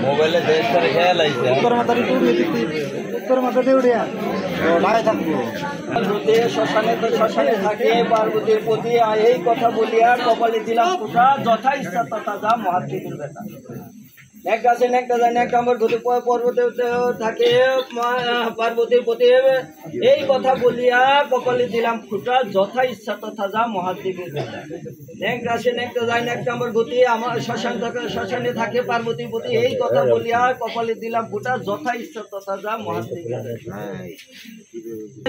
মোবাইলে দেশ করে খেয়াল আইছে উত্তর মাথায় উড়িয়া শ্মশানে থাকে পার্বতীর প্রতি এই কথা বলিয়া কপালে দিলাম ফুটা যথা ইচ্ছা তথা যা মহাত্মীর বেটা এক গাছে একটা যায় একটা আমার ধরে পর্বতে থাকে পার্বতীর প্রতি এই কথা বলিয়া কপালে দিলাম ফুটা যথা ইচ্ছা তথা যা মহাদেবের বেটা এক গাছে একটা যায় একটা আমার গতি আমার শ্মশানে থাকে পার্বতীর প্রতি এই কথা বলিয়া কপালে দিলাম ফুটা যথা ইচ্ছা তথা যা মহাদেবের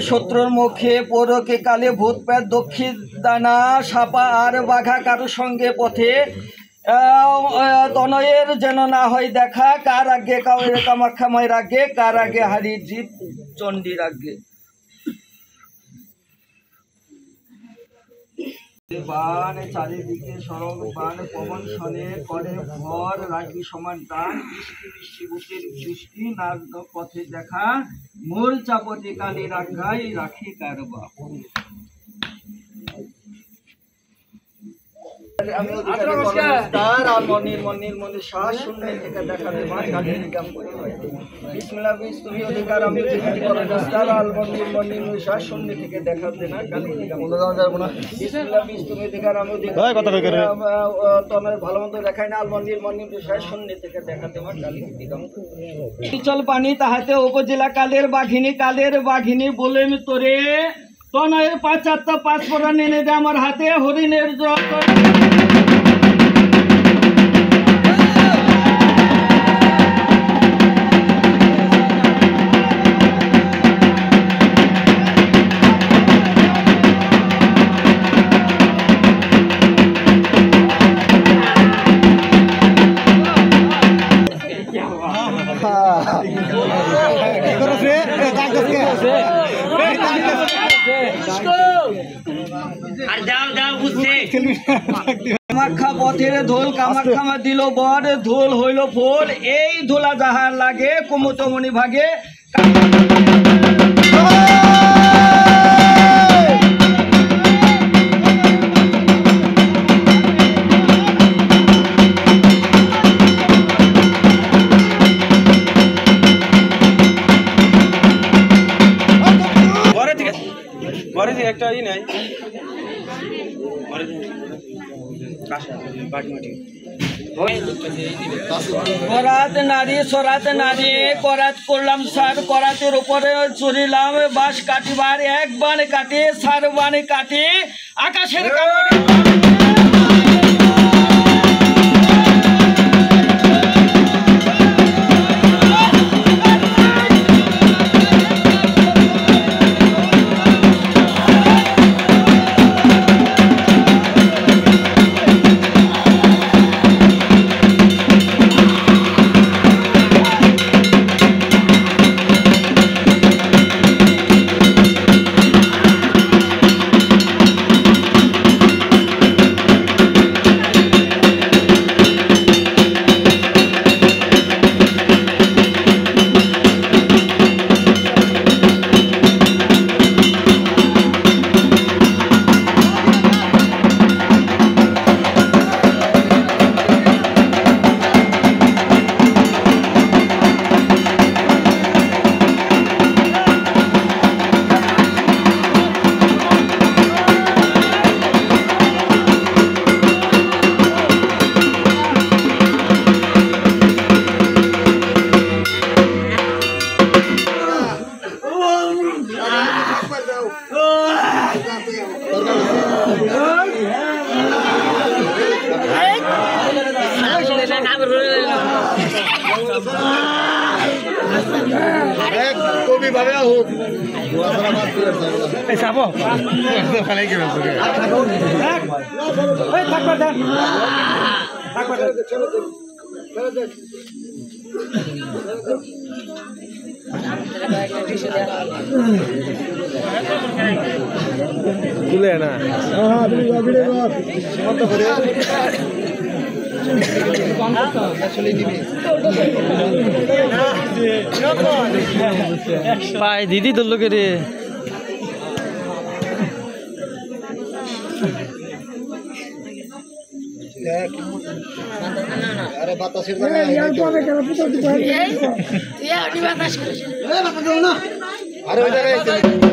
শত্রুর মুখে পরকে কালে ভূত প্রেত দক্ষিণ দানা সাপা আর বাঘা কারো সঙ্গে পথে তনয়ের যেন না হয় দেখা কার আগে কাউরে কামাখ্যাময় রাগে কার আগে হারি জীব চণ্ডীর আগে বান চারিদিকে সড়ক বান পবন শনে করে ভর রাখবি সমান টান বৃষ্টি বৃষ্টি বুকের সৃষ্টি নার পথে দেখা মূল চাপটি কালি রাখাই রাখি কারবা আমি মনির শ্বাস শূন্য থেকে দেখা দেবা কালী নিকাম করি বিসমিল্লাহ তুমি অধিকার আমি মনির শ্বাস শূন্য থেকে দেখা দেনা কালী নিকাম বিসমিল্লাহ তুমি অধিকার আমি তোমার ভালো মন্দ দেখাই না মনির শ্বাস শূন্য থেকে দেখা দেবা কালী নিকাম চল পানি তাহাতে উপজেলা কালের বাঘিনী বলে তোরে তনয়ের 5 পরা নেনে দে আমার হাতে হরিণের কামাখ্যা পথের ধোল কামাখ্যা দিল বর ধোল হইল ফোল এই ধোলা যাহার লাগে কুমুতমণি ভাগে একটা ই নাই করাত নারী সরাত নারী করাত করলাম সার করাতের উপরে চড়িলাম বাঁশ কাটিবার এক বান কাটে সার বান কাটে আকাশের কামড়ে পায় দিদি তোর লোকে রে আরে বাতাসের আরে ওই জায়গায়